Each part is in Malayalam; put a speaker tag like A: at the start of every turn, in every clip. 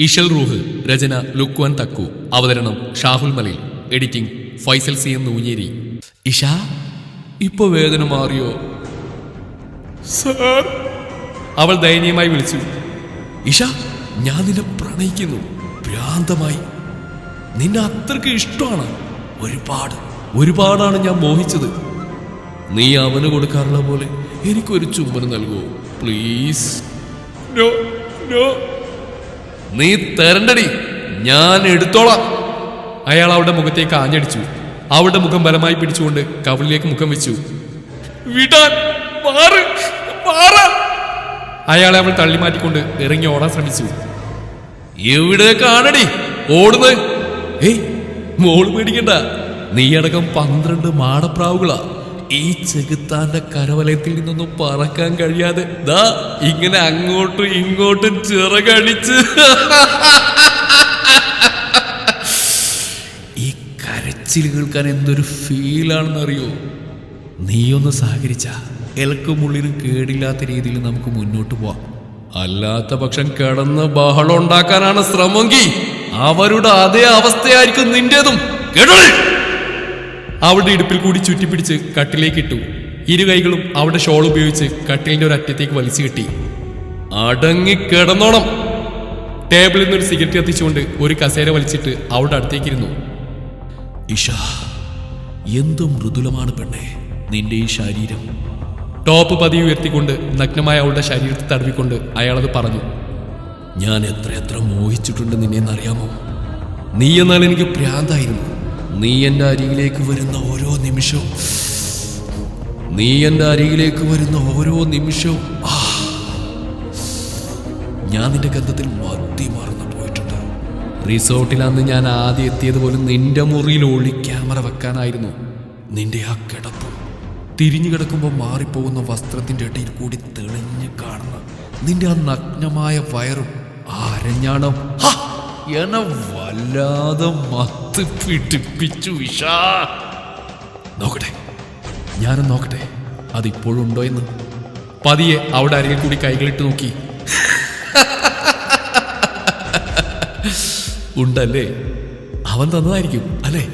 A: ഇഷൽ റൂഹ്, രചന ലുക്വാൻ തക്കു, അവതരണം ഷാഹുൽ മലയിൽ, editing Faisal C M Nooncheri. Isha, ഇപ്പൊ വേദന മാറിയോ സാർ? അവൾ ദയനീയമായി വിളിച്ചു. ഇഷ, ഞാൻ നിന്നെ പ്രണയിക്കുന്നു, ഭ്രാന്തമായി. നിന്നെ അത്രയ്ക്ക് ഇഷ്ടമാണ്. ഒരുപാടാണ് ഞാൻ മോഹിച്ചത്. നീ അവന് കൊടുക്കാറുള്ള പോലെ എനിക്കൊരു ചുംബനം നൽകുമോ പ്ലീസ്? നോ നോ, നീ തരണ്ടടി, ഞാൻ എടുത്തോളാം. അയാൾ അവളുടെ മുഖത്തേക്ക് ആഞ്ഞടിച്ചു. അവളുടെ മുഖം ബലമായി പിടിച്ചുകൊണ്ട് കവിളിലേക്ക് മുഖം വെച്ചു. വിടാൻ, അയാളെ അവൾ തള്ളിമാറ്റിക്കൊണ്ട് ഇറങ്ങി ഓടാൻ ശ്രമിച്ചു. എവിടെ കാണടി ഓടുന്നത്? ഏയ് മോള് പേടിക്കണ്ട, നീയടക്കം 12 മാടപ്രാവുകളാ ഈ ചെകുത്താന്റെ കരവലയത്തിൽ നിന്നൊന്നും പറക്കാൻ കഴിയാതെ ദാ ഇങ്ങനെ അങ്ങോട്ടും ഇങ്ങോട്ടും ചിറകടിച്ച്. ഈ കരച്ചിൽ കേൾക്കാൻ എന്തൊരു ഫീലാണെന്നറിയോ? നീയൊന്ന് സഹകരിച്ച എൽക്കും ഉള്ളിനും കേടില്ലാത്ത രീതിയിൽ നമുക്ക് മുന്നോട്ട് പോവാം. അല്ലാത്ത പക്ഷം കിടന്ന് ബഹളം ഉണ്ടാക്കാനാണ് ശ്രമമെങ്കിൽ അവരുടെ അതേ അവസ്ഥയായിരിക്കും നിന്റേതും. അവളുടെ ഇടുപ്പിൽ കൂടി ചുറ്റിപ്പിടിച്ച് കട്ടിലേക്ക് ഇട്ടു. ഇരു കൈകളും അവളുടെ ഷോൾ ഉപയോഗിച്ച് കട്ടിലിന്റെ ഒരു അറ്റത്തേക്ക് വലിച്ചു കെട്ടി. അടങ്ങി കിടന്നോണം. ടേബിളിൽ നിന്നൊരു സിഗരറ്റ് കത്തിച്ചുകൊണ്ട് ഒരു കസേര വലിച്ചിട്ട് അവളുടെ അടുത്തേക്കിരുന്നു. ഇഷ, എന്തും മൃദുലമാണ് പെണ്ണെ നിന്റെ ഈ ശരീരം. ടോപ്പ് പതിയെ ഉയർത്തിക്കൊണ്ട് നഗ്നമായ അവളുടെ ശരീരത്തെ തടവിക്കൊണ്ട് അയാളത് പറഞ്ഞു. ഞാൻ എത്രയെത്ര മോഹിച്ചിട്ടുണ്ട് നിന്നെന്നറിയാമോ? നീ എന്നാൽ എനിക്ക് ഭ്രാന്തായിരുന്നു. നീ എൻ്റെ അരികിലേക്ക് വരുന്ന ഓരോ നിമിഷവും ഞാൻ നിന്റെ ഗന്ധത്തിൽ മതി മറന്നു പോയിട്ടുണ്ട്. റിസോർട്ടിൽ അന്ന് ഞാൻ ആദ്യം എത്തിയത് പോലും നിന്റെ മുറിയിൽ ഒളി ക്യാമറ വെക്കാനായിരുന്നു. നിന്റെ ആ കിടപ്പും തിരിഞ്ഞു കിടക്കുമ്പോൾ മാറിപ്പോകുന്ന വസ്ത്രത്തിന്റെ ഇടയിൽ കൂടി തെളിഞ്ഞു കാണുന്ന നിന്റെ ആ നഗ്നമായ വയറും അരഞ്ഞാണം എന്നെ വല്ലാതെ മത്ത് പിടിപ്പിച്ചു. ഇഷാ, നോക്കട്ടെ, ഞാനും നോക്കട്ടെ അതിപ്പോഴും ഉണ്ടോ എന്ന്. പതിയെ അവിടെ അരികിൽ കൂടി കൈകളിട്ട് നോക്കി. ഉണ്ടല്ലേ? അവൻ തന്നതായിരിക്കും അല്ലേ?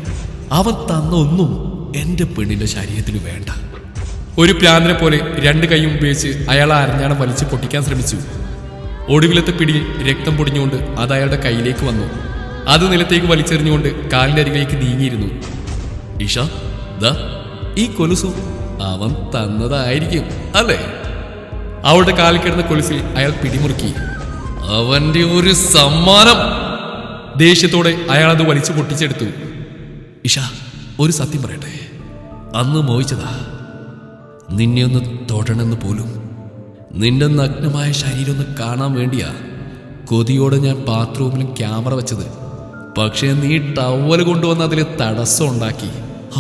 A: അവൻ തന്ന ഒന്നും എന്റെ പെണ്ണിന്റെ ശരീരത്തിൽ വേണ്ട. ഒരു പ്രാന്തനെ പോലെ 2 കൈയും ഉപയോഗിച്ച് അയാൾ അരഞ്ഞാണം വലിച്ചു പൊട്ടിക്കാൻ ശ്രമിച്ചു. ഒടുവിലത്തെ പിടിയിൽ രക്തം പൊടിഞ്ഞുകൊണ്ട് അത് അയാളുടെ കയ്യിലേക്ക് വന്നു. അത് നിലത്തേക്ക് വലിച്ചെറിഞ്ഞുകൊണ്ട് കാലിന്റെ അരികിലേക്ക് നീങ്ങിയിരുന്നു. ഇഷ, ദാ ഈ കൊലുസു അവൻ തന്നതായിരിക്കും അല്ലേ? അവളുടെ കാലിൽ കിടന്ന കൊലുസിൽ അയാൾ പിടിമുറുക്കി. അവന്റെ ഒരു സമ്മാനം. ദേഷ്യത്തോടെ അയാൾ അത് വലിച്ചു പൊട്ടിച്ചെടുത്തു. ഇഷ, ഒരു സത്യം പറയട്ടെ, അന്ന് മോഹിച്ചതാ നിന്നെ ഒന്ന് തൊടണമെന്ന് പോലും. നിന്റെ നഗ്നമായ ശരീരം ഒന്ന് കാണാൻ വേണ്ടിയാ കൊതിയോടെ ഞാൻ ബാത്റൂമിലും ക്യാമറ വെച്ചത്. പക്ഷേ നീ ടവൽ കൊണ്ടുവന്ന് അതിൽ തടസ്സം ഉണ്ടാക്കി.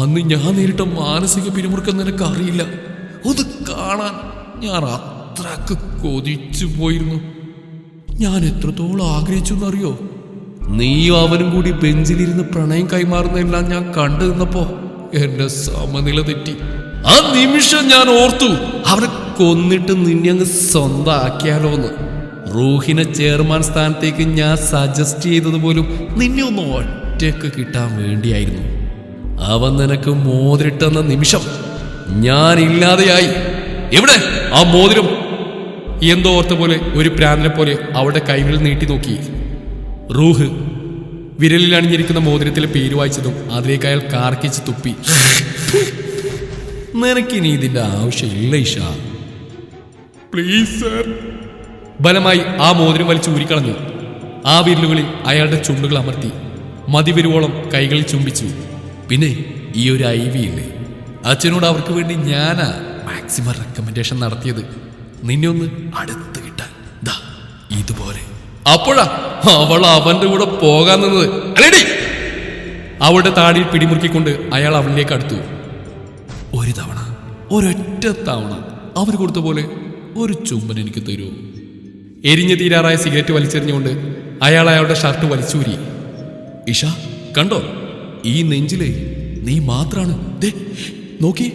A: അന്ന് ഞാൻ നേരിട്ട മാനസിക പിരിമുറുക്കം നിനക്ക് അറിയില്ല. ഒന്ന് കാണാൻ ഞാൻ അത്രക്ക് കൊതിച്ചു പോയിരുന്നു. ഞാൻ എത്രത്തോളം ആഗ്രഹിച്ചു എന്നറിയോ? നീയും അവനും കൂടി ബെഞ്ചിലിരുന്ന് പ്രണയം കൈമാറുന്നതെല്ലാം ഞാൻ കണ്ടു നിന്നപ്പോ എന്റെ സമനില തെറ്റി. ആ നിമിഷം ഞാൻ ഓർത്തു, അവനെ കൊന്നിട്ട് നിന്നെ അങ്ങ് സ്വന്തമാക്കിയാലോന്ന്. റൂഹിനെ ചെയർമാൻ സ്ഥാനത്തേക്ക് ഞാൻ സജസ്റ്റ് ചെയ്തത് പോലും നിന്നെ ഒന്ന് ഒറ്റയ്ക്ക് കിട്ടാൻ വേണ്ടിയായിരുന്നു. അവൻ നിനക്ക് മോതിരിട്ടെന്ന നിമിഷം ഞാൻ ഇല്ലാതെയായി. എവിടെ ആ മോതിരം? എന്തോ ഓർത്ത പോലെ ഒരു പ്രാന്തനെ പോലെ അവളുടെ കൈകൾ നീട്ടി നോക്കി. റൂഹ് വിരലിൽ അണിഞ്ഞിരിക്കുന്ന മോതിരത്തിലെ പേര് വായിച്ചതും അതിലേക്ക് അയാൾ കാർക്കിച്ച് തുപ്പി. നിനക്കിനി ഇതിന്റെ ആവശ്യമില്ല ഇഷ, പ്ലീസ് സർ. ബലമായി ആ മോതിരം വലിച്ചു ഊരിക്കളഞ്ഞു. ആ വിരലുകളിൽ അയാളുടെ ചുണ്ടുകൾ അമർത്തി മതിവരുവോളം കൈകളിൽ ചുംബിച്ചു. പിന്നെ ഈ ഒരു IV ഇല്ലേ, അച്ഛനോട് അവർക്ക് വേണ്ടി ഞാനാ മാക്സിമം റെക്കമെൻഡേഷൻ നടത്തിയത്. നിന്നെ ഒന്ന് അടുത്ത് കിട്ടാൻ ദാ ഇതുപോലെ. അപ്പോഴാ അവൾ അവന്റെ കൂടെ പോകാൻ നിന്നത് അല്ലേടി? അവളുടെ താടിയിൽ പിടിമുറുക്കിക്കൊണ്ട് അയാൾ അവളിലേക്ക് അടുത്തു. ഒരു തവണ, ഒരൊറ്റ തവണ അവർ കൊടുത്ത പോലെ ഒരു ചുംബൻ എനിക്ക് തരൂ. എരിഞ്ഞു തീരാറായ സിഗരറ്റ് വലിച്ചെറിഞ്ഞുകൊണ്ട് അയാൾ അയാളുടെ ഷർട്ട് വലിച്ചൂരി. ഇഷ, കണ്ടോ ഈ നെഞ്ചിലെ നീ മാത്രാണ്, നോക്കി.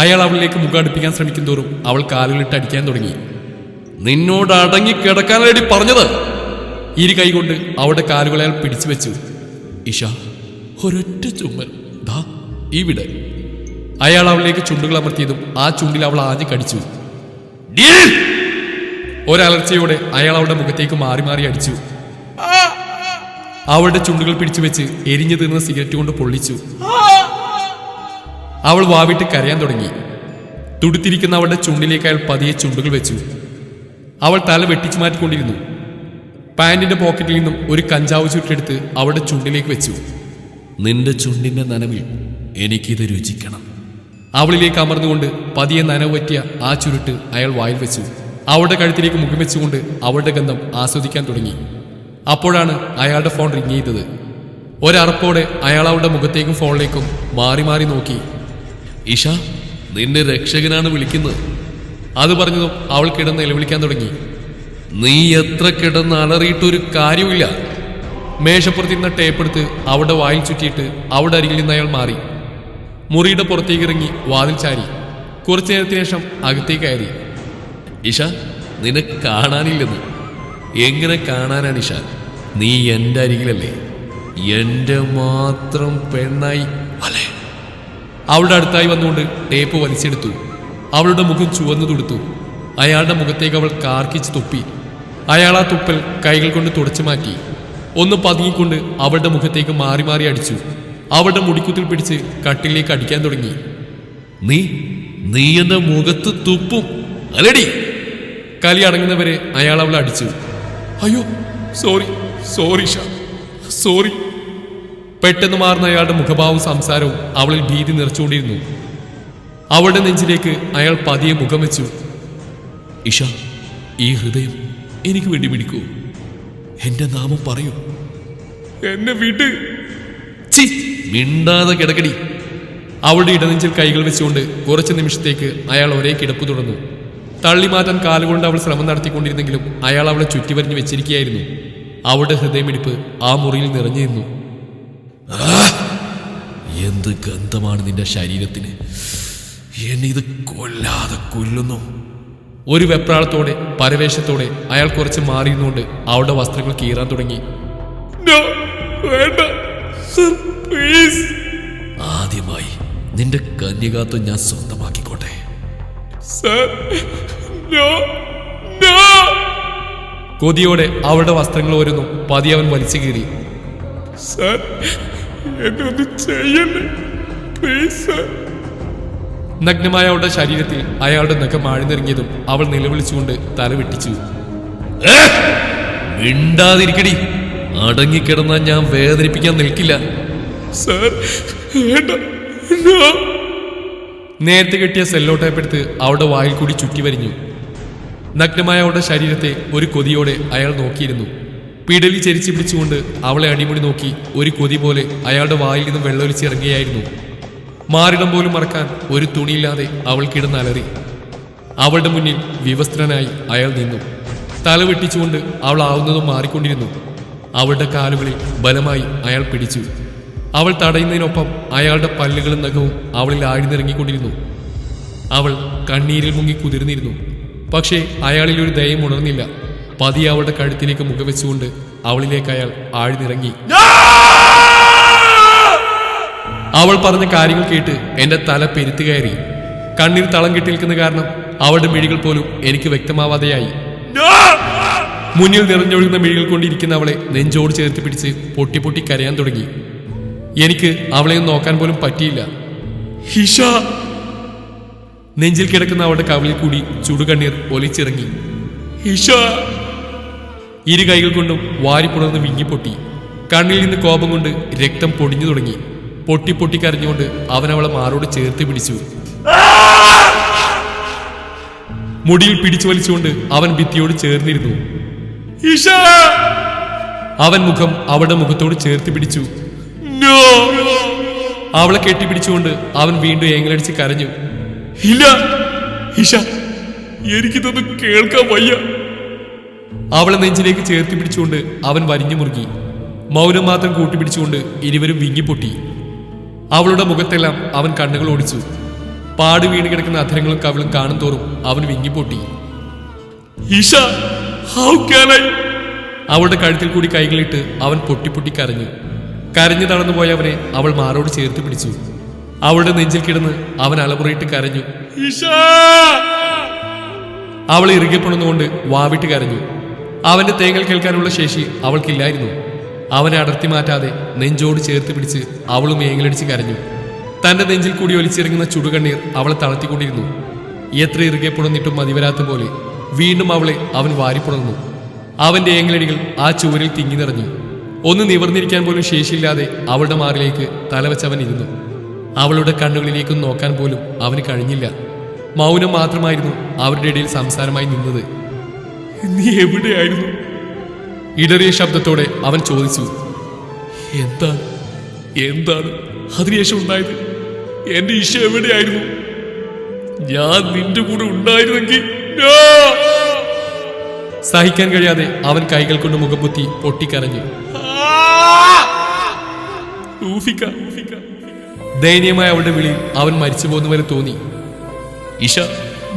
A: അയാൾ അവളിലേക്ക് മുഖം അടുപ്പിക്കാൻ ശ്രമിക്കും തോറും അവൾ കാലുകളിട്ട് അടിക്കാൻ തുടങ്ങി. നിന്നോട് അടങ്ങി കിടക്കാനടി പറഞ്ഞത്? ഇരു കൈകൊണ്ട് അവളുടെ കാലുകളെ അയാൾ പിടിച്ചു വെച്ചു. ഇഷ, ഒരൊറ്റ ചുമ്മൽ ദാ ഇവിടെ. അയാൾ അവളിലേക്ക് ചുണ്ടുകൾ അമർത്തിയതും ആ ചുണ്ടിൽ അവൾ ആഞ്ഞു കടിച്ചു. ഒരലർച്ചയോടെ അയാൾ അവളുടെ മുഖത്തേക്ക് മാറി മാറി അടിച്ചു. അവളുടെ ചുണ്ടുകൾ പിടിച്ചു വെച്ച് എരിഞ്ഞു തീർന്ന സിഗരറ്റ് കൊണ്ട് പൊള്ളിച്ചു. അവൾ വാവിട്ട് കരയാൻ തുടങ്ങി. തുടുത്തിരിക്കുന്ന അവളുടെ ചുണ്ടിലേക്ക് അയാൾ പതിയെ ചുണ്ടുകൾ വെച്ചു. അവൾ തല വെട്ടിച്ചു മാറ്റിക്കൊണ്ടിരുന്നു. പാന്റിന്റെ പോക്കറ്റിൽ നിന്നും ഒരു കഞ്ചാവ് ചുട്ടെടുത്ത് അവളുടെ ചുണ്ടിലേക്ക് വെച്ചു. നിന്റെ ചുണ്ടിന്റെ നനവിൽ എനിക്കിത് രുചിക്കണം. അവളിലേക്ക് അമർന്നുകൊണ്ട് പതിയെ നനവ് പറ്റിയ ആ ചുരുട്ട് അയാൾ വായിൽ വെച്ചു. അവളുടെ കഴുത്തിലേക്ക് മുഖം വെച്ചുകൊണ്ട് അവളുടെ ഗന്ധം ആസ്വദിക്കാൻ തുടങ്ങി. അപ്പോഴാണ് അയാളുടെ ഫോൺ റിങ് ചെയ്തത്. ഒരറപ്പോടെ അയാൾ അവളുടെ മുഖത്തേക്കും ഫോണിലേക്കും മാറി മാറി നോക്കി. ഇഷ, നിന്റെ രക്ഷകനാണ് വിളിക്കുന്നത്. അത് പറഞ്ഞതും അവൾ കിടന്ന് നിലവിളിക്കാൻ തുടങ്ങി. നീ എത്ര കിടന്ന് അലറിയിട്ടൊരു കാര്യമില്ല. മേശപ്പുറത്തിരുന്ന ടേപ്പെടുത്ത് അവളുടെ വായിൽ ചുറ്റിയിട്ട് അവളുടെ അരികിൽ നിന്ന് അയാൾ മാറി. മുറിയുടെ പുറത്തേക്ക് ഇറങ്ങി വാതിൽ ചാരി. കുറച്ചു നേരത്തിന് ശേഷം അകത്തേക്ക് കയറി. ഇഷ, നിന്നെ കാണാനില്ലെന്ന്. എങ്ങനെ കാണാനാണ് ഇഷ? നീ എൻ്റെ അരികിലല്ലേ? എൻ്റെ മാത്രം പെണ്ണായി അല്ലേ? അവളുടെ അടുത്തായി വന്നുകൊണ്ട് ടേപ്പ് വലിച്ചെടുത്തു. അവളുടെ മുഖം ചുവന്നു തുടുത്തു. അയാളുടെ മുഖത്തേക്ക് അവൾ കാർക്കിച്ച് തുപ്പി. അയാൾ ആ തുപ്പൽ കൈകൾ കൊണ്ട് തുടച്ചു മാറ്റി. ഒന്ന് പതുങ്ങിക്കൊണ്ട് അവളുടെ മുഖത്തേക്ക് മാറി മാറി അടിച്ചു. അവളുടെ മുടിക്കുത്തിൽ പിടിച്ച് കട്ടിലേക്ക് അടിക്കാൻ തുടങ്ങി. നീ എന്റെ മുഖത്ത് തുപ്പും അല്ലടി. കലി അടങ്ങുന്നവരെ അയാൾ അവളെ അടിച്ചു. അയ്യോ, സോറി ഷാ, സോറി. പെട്ടെന്ന് മാറുന്ന അയാളുടെ മുഖഭാവവും സംസാരവും അവളിൽ ഭീതി നിറച്ചുകൊണ്ടിരുന്നു. അവളുടെ നെഞ്ചിലേക്ക് അയാൾ പതിയെ മുഖം വെച്ചു. ഇഷ, ഈ ഹൃദയം എനിക്ക് വേണ്ടി പിടിക്കൂ. എന്റെ നാമം പറയൂ. എന്നെ വിട്. മിണ്ടാതെ കിടക്കടി. അവളുടെ ഇടനെഞ്ചിൽ കൈകൾ വെച്ചുകൊണ്ട് കുറച്ച് നിമിഷത്തേക്ക് അയാൾ ഒരേ കിടപ്പ് തുടർന്നു. തള്ളിമാറ്റാൻ കാലുകൊണ്ട് അവൾ ശ്രമം നടത്തിക്കൊണ്ടിരുന്നെങ്കിലും അയാൾ അവളെ ചുറ്റിവരിഞ്ഞു വെച്ചിരിക്കുകയായിരുന്നു. അവളുടെ ഹൃദയമിടിപ്പ് ആ മുറിയിൽ നിറഞ്ഞിരുന്നു. എന്ത് ഗന്ധമാണ് നിന്റെ ശരീരത്തിന്! എന്നിത് കൊല്ലാതെ കൊല്ലുന്നു. ഒരു വെപ്രാളത്തോടെ പരവേശത്തോടെ അയാൾ കുറച്ച് മാറിയിരുന്നുകൊണ്ട് അവളുടെ വസ്ത്രങ്ങൾ കീറാൻ തുടങ്ങി. ആദ്യമായി നിന്റെ കന്യകാത്വം ഞാൻ സ്വന്തമാക്കിക്കോട്ടെ. കൊതിയോടെ അവളുടെ വസ്ത്രങ്ങൾ ഓരോന്നും പതി അവൻ വലിച്ചു കീറി. നഗ്നമായ അവളുടെ ശരീരത്തിൽ അയാളുടെ നഖം ആഴ്ന്നിറങ്ങിയതും അവൾ നിലവിളിച്ചുകൊണ്ട് തല വെട്ടിച്ചു. മിണ്ടാതിരിക്കടി. അടങ്ങിക്കിടന്നാൽ ഞാൻ വേദനിപ്പിക്കാൻ നിൽക്കില്ല. നേരത്തെ കെട്ടിയ സെല്ലോ ടേപ്പ് എടുത്ത് അവളുടെ വായിൽ കൂടി ചുറ്റി വരിഞ്ഞു. നഗ്നമായ അവളുടെ ശരീരത്തെ ഒരു കൊതിയോടെ അയാൾ നോക്കിയിരുന്നു. പിടലി ചരിച്ചു പിടിച്ചുകൊണ്ട് അവളെ അടിമുടി നോക്കി ഒരു കൊതി പോലെ അയാളുടെ വായിൽ നിന്നും വെള്ളമൊലിച്ചിറങ്ങുകയായിരുന്നു. മാറിടം പോലും മറക്കാൻ ഒരു തുണിയില്ലാതെ അവൾ കിടന്നലറി. അവളുടെ മുന്നിൽ വിവസ്ത്രനായി അയാൾ നിന്നു. തല വെട്ടിച്ചുകൊണ്ട് അവൾ ആവുന്നതും മാറിക്കൊണ്ടിരുന്നു. അവളുടെ കാലുകളിൽ ബലമായി അയാൾ പിടിച്ചു. അവൾ തടയുന്നതിനൊപ്പം അയാളുടെ പല്ലുകളും നഖവും അവളിൽ ആഴ്ന്നിറങ്ങിക്കൊണ്ടിരുന്നു. അവൾ കണ്ണീരിൽ മുങ്ങി കുതിർന്നിരുന്നു. പക്ഷേ അയാളിൽ ഒരു ദയം ഉണർന്നില്ല. പതിയെ അവളുടെ കഴുത്തിലേക്ക് മുഖവെച്ചുകൊണ്ട് അവളിലേക്ക് അയാൾ ആഴ്ന്നിറങ്ങി. അവൾ പറഞ്ഞ കാര്യങ്ങൾ കേട്ട് എന്റെ തല പെരുത്തു കയറി. കണ്ണിൽ തളം കെട്ടി നിൽക്കുന്ന കാരണം അവളുടെ മിഴികൾ പോലും എനിക്ക് വ്യക്തമാവാതെയായി. മുന്നിൽ നിറഞ്ഞൊഴുകുന്ന മിഴികൾ കൊണ്ടിരിക്കുന്ന അവളെ നെഞ്ചോട് ചേർത്ത് പിടിച്ച് പൊട്ടി പൊട്ടി കരയാൻ തുടങ്ങി. എനിക്ക് അവളെ നോക്കാൻ പോലും പറ്റിയില്ല. ഹിഷ! നെഞ്ചിൽ കിടക്കുന്ന അവളുടെ കവിളിൽ കൂടി ചുടുകണ്ണീർ ഒലിച്ചിറങ്ങി. ഹിഷ! ഇരു കൈകൾ കൊണ്ടും വാരിപ്പുണർന്ന് വിങ്ങിപ്പൊട്ടി. കണ്ണിൽ നിന്ന് കോപം കൊണ്ട് രക്തം പൊടിഞ്ഞു തുടങ്ങി. പൊട്ടി പൊട്ടി കരഞ്ഞുകൊണ്ട് അവൻ അവളെ മാറോട് ചേർത്ത് പിടിച്ചു. മുടിയിൽ പിടിച്ചു വലിച്ചുകൊണ്ട് അവൻ ഭിത്തിയോട് ചേർന്നിരുന്നു. ഹിഷ! അവൻ മുഖം അവളുടെ മുഖത്തോട് ചേർത്ത് പിടിച്ചു. അവളെ കെട്ടിപ്പിടിച്ചുകൊണ്ട് അവൻ വീണ്ടും ഏങ്ങലടിച്ച് കരഞ്ഞു. ഇല്ല ഹിഷ, എനിക്കിതൊന്നും കേൾക്കാൻ വയ്യ. അവളെ നെഞ്ചിലേക്ക് ചേർത്തി പിടിച്ചുകൊണ്ട് അവൻ വരിഞ്ഞു മുറുകി. മൗനം മാത്രം കൂട്ടിപ്പിടിച്ചുകൊണ്ട് ഇരുവരും വിങ്ങിപ്പൊട്ടി. അവളുടെ മുഖത്തെല്ലാം അവൻ കണ്ണുകൾ ഓടിച്ചു. പാട് വീണ് കിടക്കുന്ന അധരങ്ങളും കവിളും കാണും തോറും അവൻ വിങ്ങിപ്പൊട്ടി. Hisha, how can I? അവളുടെ കഴുത്തിൽ കൂടി കൈകളിട്ട് അവൻ പൊട്ടി പൊട്ടി കരഞ്ഞു. കരഞ്ഞു തളർന്നുപോയ അവനെ അവൾ മാറോട് ചേർത്ത് പിടിച്ചു. അവളുടെ നെഞ്ചിൽ കിടന്ന് അവൻ അലമുറയിട്ട് കരഞ്ഞു. അവൾ ഇറുകിപ്പെടുന്നുകൊണ്ട് വാവിട്ട് കരഞ്ഞു. അവന്റെ തേങ്ങൽ കേൾക്കാനുള്ള ശേഷി അവൾക്കില്ലായിരുന്നു. അവനെ അടർത്തി മാറ്റാതെ നെഞ്ചോട് ചേർത്ത് പിടിച്ച് അവളും ഏങ്ങലടിച്ച് കരഞ്ഞു. തന്റെ നെഞ്ചിൽ കൂടി ഒലിച്ചിറങ്ങുന്ന ചുടുകണ്ണീർ അവളെ തളർത്തിക്കൊണ്ടിരുന്നു. എത്ര ഇറുകെ പുണർന്നിട്ടും മതിവരാത്ത പോലെ വീണ്ടും അവളെ അവൻ വാരിപ്പുണർന്നു. അവന്റെ ഏങ്ങലടികൾ ആ ചുവരിൽ തിങ്ങി നിറഞ്ഞു. ഒന്ന് നിവർന്നിരിക്കാൻ പോലും ശേഷിയില്ലാതെ അവളുടെ മാറിലേക്ക് തലവച്ചവൻ ഇരുന്നു. അവളുടെ കണ്ണുകളിലേക്കും നോക്കാൻ പോലും അവന് കഴിഞ്ഞില്ല. മൗനം മാത്രമായിരുന്നു അവരുടെ ഇടയിൽ സംസാരമായി നിന്നത്. നീ എവിടെയായിരുന്നു? ഇടറിയ ശബ്ദത്തോടെ അവൻ ചോദിച്ചു. എന്താണ് അതിനുശേഷം ഉണ്ടായത്? എന്റെ ഈശ എവിടെയായിരുന്നു? ഞാൻ നിന്റെ കൂടെ ഉണ്ടായിരുന്നെങ്കിൽ. സഹിക്കാൻ കഴിയാതെ അവൻ കൈകൾ കൊണ്ട് മുഖംപൊത്തി പൊട്ടിക്കരഞ്ഞു. ദയനീയമായ അവളുടെ വിളിയിൽ അവൻ മരിച്ചു പോകുന്നവരെ തോന്നി. ഇഷ,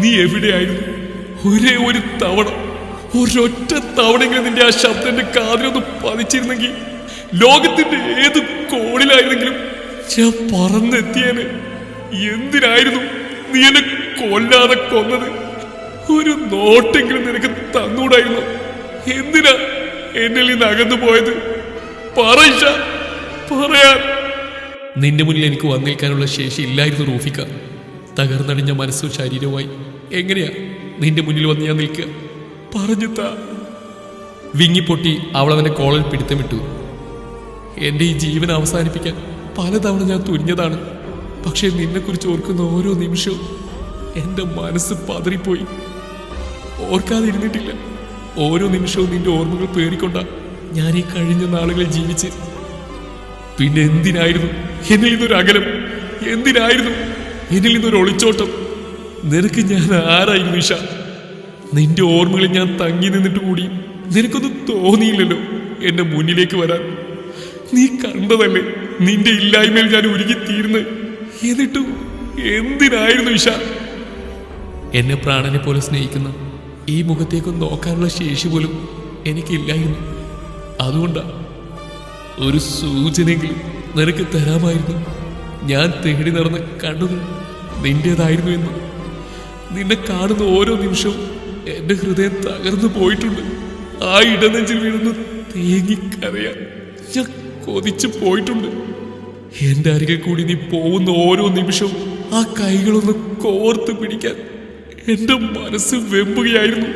A: നീ എവിടെയായിരുന്നു? ഒരേ ഒരു തവണ, ഒരൊറ്റ തവണയെങ്കിലും നിന്റെ ആ ശബ്ദന്റെ കാതിലൊന്ന് പതിച്ചിരുന്നെങ്കിൽ ലോകത്തിന്റെ ഏത് കോണിലായിരുന്നെങ്കിലും ഞാൻ പറന്നെത്തിയേന്. എന്തിനായിരുന്നു നീ എന്നെ കൊല്ലാതെ കൊന്നത്? ഒരു നോട്ടെങ്കിലും നിനക്ക് തന്നൂടായിരുന്നു. എന്തിനാ എന്നിൽ നിന്ന് അകന്നു പോയത്? പറയിച്ച പറയാൻ. നിന്റെ മുന്നിൽ എനിക്ക് വന്നേൽക്കാനുള്ള ശേഷി ഇല്ലായിരുന്നു റൂഫിക്ക. തകർന്നടിഞ്ഞ മനസ്സും ശരീരവുമായി എങ്ങനെയാ നിന്റെ മുന്നിൽ വന്ന് ഞാൻ നിൽക്കുക? പറഞ്ഞുത്താ. വിങ്ങിപ്പൊട്ടി അവൾ അവന്റെ കോളിൽ പിടുത്തമിട്ടു. എന്റെ ഈ ജീവൻ അവസാനിപ്പിക്കാൻ പലതവണ ഞാൻ തുനിഞ്ഞതാണ്. പക്ഷെ നിന്നെക്കുറിച്ച് ഓർക്കുന്ന ഓരോ നിമിഷവും എന്റെ മനസ്സ് പതറിപ്പോയി. ഓർക്കാതിരുന്നിട്ടില്ല. ഓരോ നിമിഷവും നിന്റെ ഓർമ്മകൾ പേറിക്കൊണ്ട ഞാൻ ഈ കഴിഞ്ഞ നാളുകളിൽ ജീവിച്ച്. പിന്നെ എന്തിനായിരുന്നു എന്നിൽ നിന്നൊരു അകലം? എന്തിനായിരുന്നു എന്നിൽ നിന്നൊരു ഒളിച്ചോട്ടം? നിനക്ക് ഞാൻ ആരായിരുന്നു ഇഷ? നിന്റെ ഓർമ്മകളിൽ ഞാൻ തങ്ങി നിന്നിട്ട് കൂടി നിനക്കൊന്നും തോന്നിയില്ലല്ലോ എന്റെ മുന്നിലേക്ക് വരാൻ. നീ കണ്ടതല്ലേ നിന്റെ ഇല്ലായ്മയിൽ ഞാൻ ഉരുകിത്തീർന്ന്. എന്നിട്ടും എന്തിനായിരുന്നു ഇഷ? എന്നെ പ്രാണനെ പോലെ സ്നേഹിക്കുന്ന ഈ മുഖത്തേക്കൊന്ന് നോക്കാനുള്ള ശേഷി പോലും എനിക്കില്ലായിരുന്നു. അതുകൊണ്ടാ ഒരു സൂചനയെങ്കിലും നിനക്ക് തരാമായിരുന്നു. ഞാൻ തേടി നടന്ന കണ്ണുകൾ നിന്റേതായിരുന്നു എന്ന്. നിന്നെ കാണുന്ന ഓരോ നിമിഷവും എന്റെ ഹൃദയം തകർന്നു പോയിട്ടുണ്ട്. ആ ഇടനെഞ്ചിൽ വീഴുന്ന തേങ്ങിക്കരയാൻ ഞാൻ കൊതിച്ചു പോയിട്ടുണ്ട്. എന്റെ അരികിൽ കൂടി നീ പോകുന്ന ഓരോ നിമിഷവും ആ കൈകളൊന്ന് കോർത്ത് പിടിക്കാൻ എന്റെ മനസ്സ് വെമ്പുകയായിരുന്നു.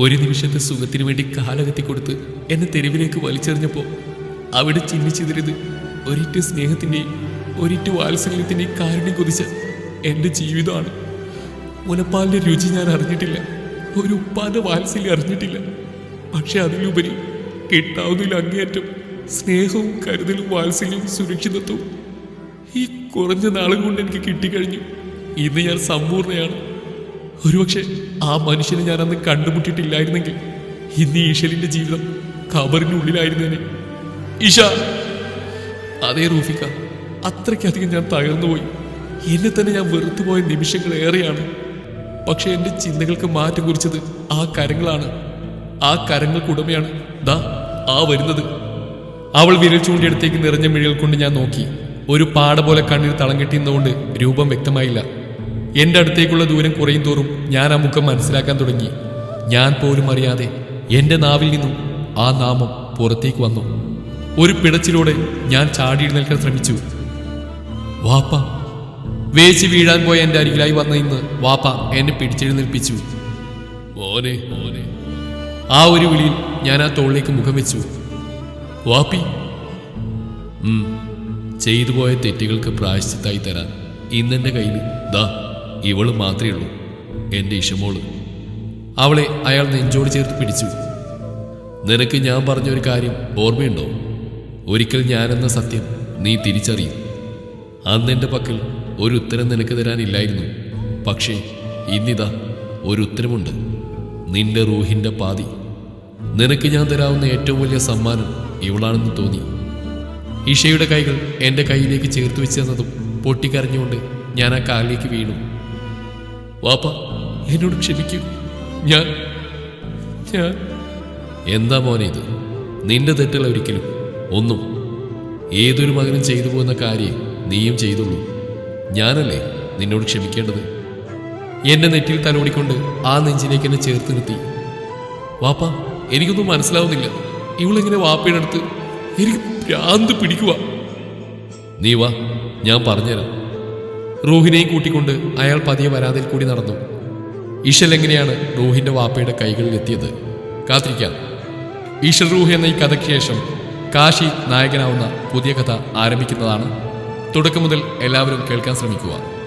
A: ഒരു നിമിഷത്തെ സുഖത്തിന് വേണ്ടി കാലകത്തി കൊടുത്ത് എന്നെ തെരുവിലേക്ക് വലിച്ചെറിഞ്ഞപ്പോൾ അവിടെ ചിന്നിച്ചിതറിയത് ഒരിറ്റ് സ്നേഹത്തിന്റെയും ഒരിറ്റ് വാത്സല്യത്തിന്റെയും കാരുണ്യം കൊതിച്ച എന്റെ ജീവിതമാണ്. മുലപ്പാലിന്റെ രുചി ഞാൻ അറിഞ്ഞിട്ടില്ല, ഒരു ഉപ്പാന്റെ വാത്സല്യം അറിഞ്ഞിട്ടില്ല. പക്ഷെ അതിലുപരി കിട്ടാവുന്നതിൽ അങ്ങേയറ്റം സ്നേഹവും കരുതലും വാത്സല്യവും സുരക്ഷിതത്വവും ഈ കുറഞ്ഞ നാളുകൾ കൊണ്ട് എനിക്ക് കിട്ടിക്കഴിഞ്ഞു. ഇന്ന് ഞാൻ സമ്പൂർണ്ണയാണ്. ഒരുപക്ഷെ ആ മനുഷ്യനെ ഞാൻ അന്ന് കണ്ടുമുട്ടിയിട്ടില്ലായിരുന്നെങ്കിൽ ഇന്ന് ഈശലിന്റെ ജീവിതം ഖബറിനുള്ളിലായിരുന്നേനെ. ഇഷ. അതേ റൂഫിക്ക, അത്രയ്ക്കധികം ഞാൻ തകർന്നുപോയി. എന്നെ തന്നെ ഞാൻ വെറുത്തുപോയ നിമിഷങ്ങൾ ഏറെയാണ്. പക്ഷെ എന്റെ ചിന്തകൾക്ക് മാറ്റം കുറിച്ചത് ആ കരങ്ങളാണ്. ആ കരങ്ങൾക്കുടമയാണ് ദാ ആ വരുന്നത്. അവൾ വിരൽ ചൂണ്ടിയടുത്തേക്ക് നിറഞ്ഞ മിഴികൾ കൊണ്ട് ഞാൻ നോക്കി. ഒരു പാട പോലെ കണ്ണിൽ തളം കെട്ടിയുന്നതുകൊണ്ട് രൂപം വ്യക്തമായില്ല. എന്റെ അടുത്തേക്കുള്ള ദൂരം കുറയും തോറും ഞാൻ ആ മുഖം മനസ്സിലാക്കാൻ തുടങ്ങി. ഞാൻ പോലും അറിയാതെ എന്റെ നാവിൽ നിന്നും ആ നാമം പുറത്തേക്ക് വന്നു. ഒരു പിടച്ചിലൂടെ ഞാൻ ചാടിയെഴുന്നേൽക്കാൻ ശ്രമിച്ചു. വാപ്പ. വേച്ച് വീഴാൻ പോയ എന്റെ അരികിലായി വന്ന ഇന്ന് വാപ്പ എന്നെ പിടിച്ചെഴുന്നേൽപ്പിച്ചു. മോനെ മോനെ. ആ ഒരു വിളിയിൽ ഞാൻ ആ തോളിലേക്ക് മുഖം വെച്ചു. വാപ്പി. ചെയ്തു പോയ തെറ്റുകൾക്ക് പ്രായശ്ചിത്തായി തരാൻ ഇന്നെന്റെ കയ്യിൽ ദാ ഇവള് മാത്രമേ ഉള്ളൂ, എന്റെ ഇഷമോള്. അവളെ അയാൾ നെഞ്ചോട് ചേർത്ത് പിടിച്ചു. നിനക്ക് ഞാൻ പറഞ്ഞൊരു കാര്യം ഓർമ്മയുണ്ടോ? ഒരിക്കൽ ഞാനെന്ന സത്യം നീ തിരിച്ചറിയും. അന്നെന്റെ പക്കൽ ഒരു ഉത്തരം നിനക്ക് തരാനില്ലായിരുന്നു. പക്ഷേ ഇന്നിതാ ഒരു ഉത്തരമുണ്ട്. നിന്റെ റൂഹിന്റെ പാതി. നിനക്ക് ഞാൻ തരാവുന്ന ഏറ്റവും വലിയ സമ്മാനം ഇവളാണെന്ന് തോന്നി. ഇഷയുടെ കൈകൾ എൻ്റെ കൈയിലേക്ക് ചേർത്ത് വെച്ച് തന്നതും പൊട്ടിക്കരഞ്ഞുകൊണ്ട് ഞാൻ ആ കാലിലേക്ക് വീണു. വാപ്പ, എന്നോട് ക്ഷമിക്കൂ. ഞാൻ എന്താ മോനെ ഇത്? നിന്റെ തെറ്റുകൾ ഒരിക്കലും ഒന്നും ഏതൊരു മകനും ചെയ്തു പോകുന്ന കാര്യം നീയും ചെയ്തുള്ളൂ. ഞാനല്ലേ നിന്നോട് ക്ഷമിക്കേണ്ടത്? എന്റെ നെറ്റിയിൽ തലോടിക്കൊണ്ട് ആ നെഞ്ചിലേക്ക് എന്നെ ചേർത്ത് നിർത്തി. വാപ്പ, എനിക്കൊന്നും മനസ്സിലാവുന്നില്ല. ഇവളെങ്ങനെ വാപ്പയുടെ അടുത്ത്? എനിക്ക് ഭ്രാന്ത് പിടിക്കുക. നീ വാ, ഞാൻ പറഞ്ഞുതരാം. റൂഹിനെയും കൂട്ടിക്കൊണ്ട് അയാൾ പതിയെ വരാതിൽ കൂടി നടന്നു. ഇഷൽ എങ്ങനെയാണ് റൂഹിന്റെ വാപ്പയുടെ കൈകളിൽ എത്തിയത്? കാത്തിരിക്കാം. ഇഷൽ റൂഹ് എന്ന ഈ കഥയ്ക്ക് ശേഷം കാശി നായകനാവുന്ന പുതിയ കഥ ആരംഭിക്കുന്നതാണ്. തുടക്കം മുതൽ എല്ലാവരും കേൾക്കാൻ ശ്രമിക്കുക.